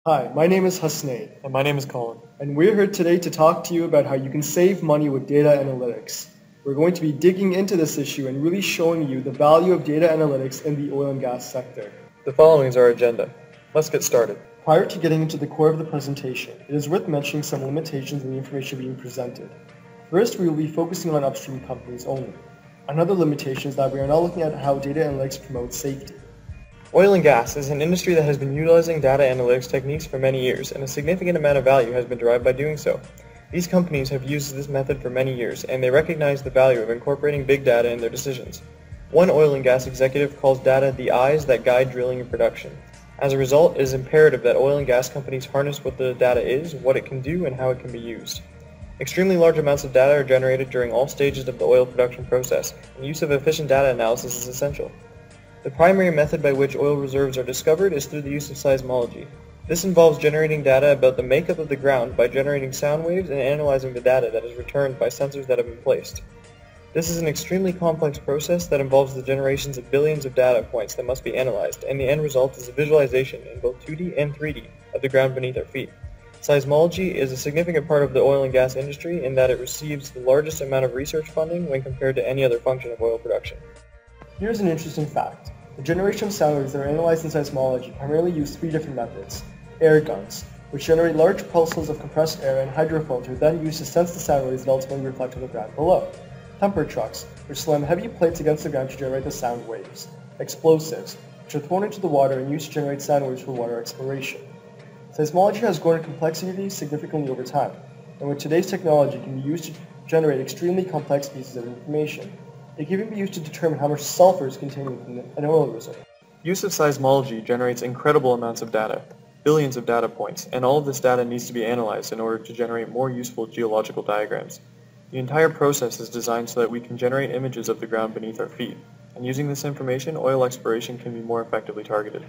Hi, my name is Hasanain, And my name is Colin. and we're here today to talk to you about how you can save money with data analytics. We're going to be digging into this issue and really showing you the value of data analytics in the oil and gas sector. The following is our agenda. Let's get started. Prior to getting into the core of the presentation, it is worth mentioning some limitations in the information being presented. First, we will be focusing on upstream companies only. Another limitation is that we are not looking at how data analytics promotes safety. Oil and gas is an industry that has been utilizing data analytics techniques for many years, and a significant amount of value has been derived by doing so. These companies have used this method for many years, and they recognize the value of incorporating big data in their decisions. One oil and gas executive calls data the eyes that guide drilling and production. As a result, it is imperative that oil and gas companies harness what the data is, what it can do, and how it can be used. Extremely large amounts of data are generated during all stages of the oil production process, and use of efficient data analysis is essential. The primary method by which oil reserves are discovered is through the use of seismology. This involves generating data about the makeup of the ground by generating sound waves and analyzing the data that is returned by sensors that have been placed. This is an extremely complex process that involves the generations of billions of data points that must be analyzed, and the end result is a visualization in both 2D and 3D of the ground beneath our feet. Seismology is a significant part of the oil and gas industry in that it receives the largest amount of research funding when compared to any other function of oil production. Here's an interesting fact. The generation of sound waves that are analyzed in seismology primarily use three different methods. Air guns, which generate large pulses of compressed air, and hydrophones, which are then used to sense the sound waves that ultimately reflect on the ground below. Temper trucks, which slam heavy plates against the ground to generate the sound waves. Explosives, which are thrown into the water and used to generate sound waves for water exploration. Seismology has grown in complexity significantly over time, and with today's technology can be used to generate extremely complex pieces of information. It can even be used to determine how much sulfur is contained within an oil reserve. Use of seismology generates incredible amounts of data, billions of data points, and all of this data needs to be analyzed in order to generate more useful geological diagrams. The entire process is designed so that we can generate images of the ground beneath our feet, and using this information, oil exploration can be more effectively targeted.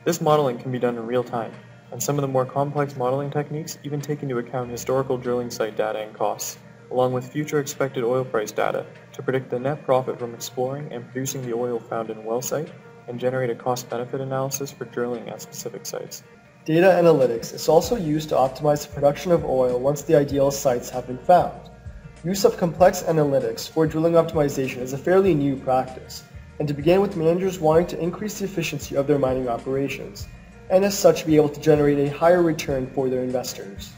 This modeling can be done in real time, and some of the more complex modeling techniques even take into account historical drilling site data and costs, along with future expected oil price data, to predict the net profit from exploring and producing the oil found in a well site, and generate a cost-benefit analysis for drilling at specific sites. Data analytics is also used to optimize the production of oil once the ideal sites have been found. Use of complex analytics for drilling optimization is a fairly new practice, and to begin with managers wanting to increase the efficiency of their mining operations, and as such be able to generate a higher return for their investors.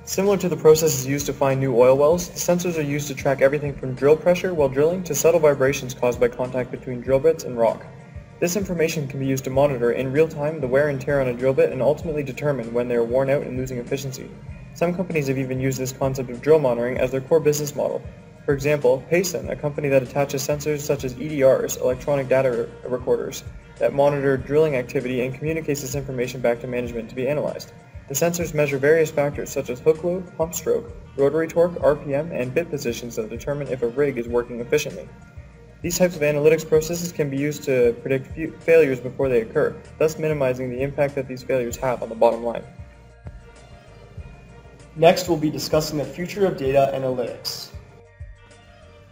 Similar to the processes used to find new oil wells, the sensors are used to track everything from drill pressure while drilling to subtle vibrations caused by contact between drill bits and rock. This information can be used to monitor in real time the wear and tear on a drill bit and ultimately determine when they are worn out and losing efficiency. Some companies have even used this concept of drill monitoring as their core business model. For example, Payson, a company that attaches sensors such as EDRs, electronic data recorders, that monitor drilling activity and communicates this information back to management to be analyzed. The sensors measure various factors such as hook load, pump stroke, rotary torque, RPM, and bit positions that determine if a rig is working efficiently. These types of analytics processes can be used to predict failures before they occur, thus minimizing the impact that these failures have on the bottom line. Next, we'll be discussing the future of data analytics.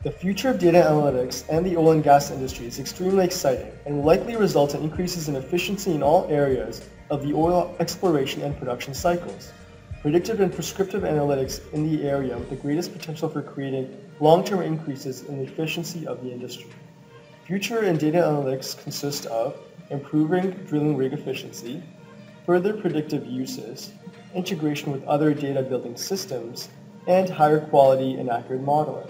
The future of data analytics and the oil and gas industry is extremely exciting and will likely result in increases in efficiency in all areas of the oil exploration and production cycles. Predictive and prescriptive analytics in the area with the greatest potential for creating long-term increases in the efficiency of the industry. Future in data analytics consist of improving drilling rig efficiency, further predictive uses, integration with other data building systems, and higher quality and accurate modeling.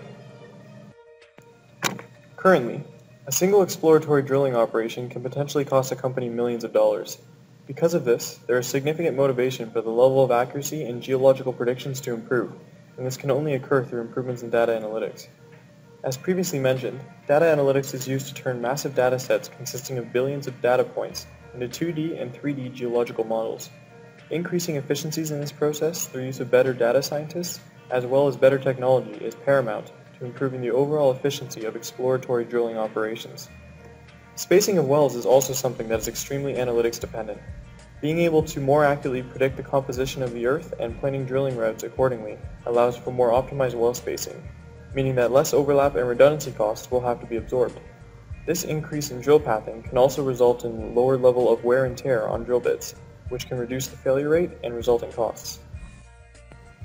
Currently, a single exploratory drilling operation can potentially cost a company millions of dollars. Because of this, there is significant motivation for the level of accuracy and geological predictions to improve, and this can only occur through improvements in data analytics. As previously mentioned, data analytics is used to turn massive data sets consisting of billions of data points into 2D and 3D geological models. Increasing efficiencies in this process through use of better data scientists, as well as better technology, is paramount to improving the overall efficiency of exploratory drilling operations. Spacing of wells is also something that is extremely analytics dependent. Being able to more accurately predict the composition of the earth and planning drilling routes accordingly allows for more optimized well spacing, meaning that less overlap and redundancy costs will have to be absorbed. This increase in drill pathing can also result in lower level of wear and tear on drill bits, which can reduce the failure rate and resulting costs.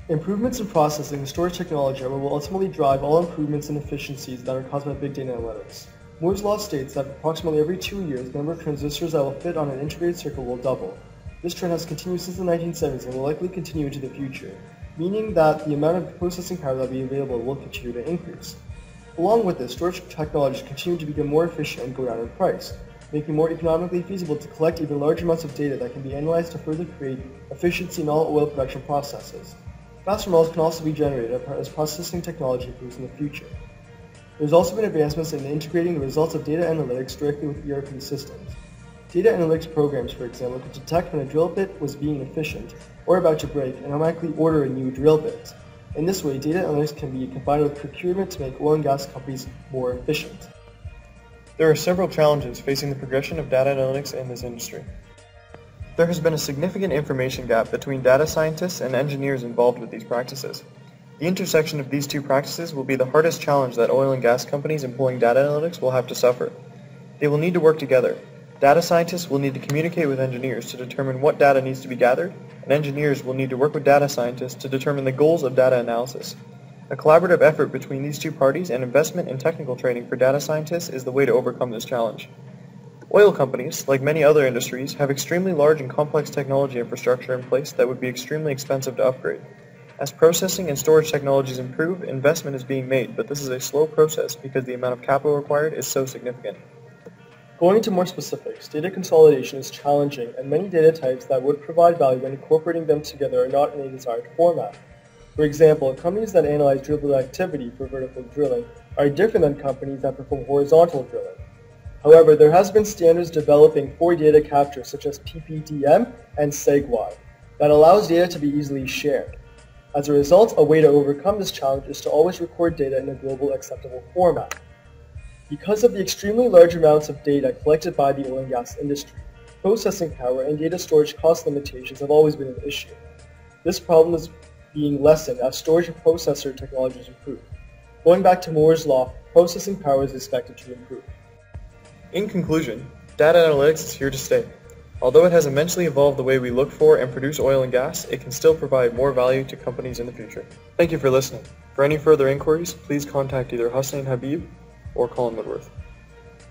Improvements in processing and storage technology are what will ultimately drive all improvements and efficiencies that are caused by big data analytics. Moore's law states that approximately every 2 years, the number of transistors that will fit on an integrated circuit will double. This trend has continued since the 1970s and will likely continue into the future, meaning that the amount of processing power that will be available will continue to increase. Along with this, storage technologies continue to become more efficient and go down in price, making it more economically feasible to collect even large amounts of data that can be analyzed to further create efficiency in all oil production processes. Faster models can also be generated as processing technology improves in the future. There's also been advancements in integrating the results of data analytics directly with ERP systems. Data analytics programs, for example, could detect when a drill bit was being inefficient or about to break and automatically order a new drill bit. In this way, data analytics can be combined with procurement to make oil and gas companies more efficient. There are several challenges facing the progression of data analytics in this industry. There has been a significant information gap between data scientists and engineers involved with these practices. The intersection of these two practices will be the hardest challenge that oil and gas companies employing data analytics will have to suffer. They will need to work together. Data scientists will need to communicate with engineers to determine what data needs to be gathered, and engineers will need to work with data scientists to determine the goals of data analysis. A collaborative effort between these two parties and investment in technical training for data scientists is the way to overcome this challenge. Oil companies, like many other industries, have extremely large and complex technology infrastructure in place that would be extremely expensive to upgrade. As processing and storage technologies improve, investment is being made, but this is a slow process because the amount of capital required is so significant. Going into more specifics, data consolidation is challenging, and many data types that would provide value when incorporating them together are not in a desired format. For example, companies that analyze drill bit activity for vertical drilling are different than companies that perform horizontal drilling. However, there has been standards developing for data capture such as PPDM and SegWi that allows data to be easily shared. As a result, a way to overcome this challenge is to always record data in a global acceptable format. Because of the extremely large amounts of data collected by the oil and gas industry, processing power and data storage cost limitations have always been an issue. This problem is being lessened as storage and processor technologies improve. Going back to Moore's law, processing power is expected to improve. In conclusion, data analytics is here to stay. Although it has immensely evolved the way we look for and produce oil and gas, it can still provide more value to companies in the future. Thank you for listening. For any further inquiries, please contact either Hasanain Habib or Colin Woodworth.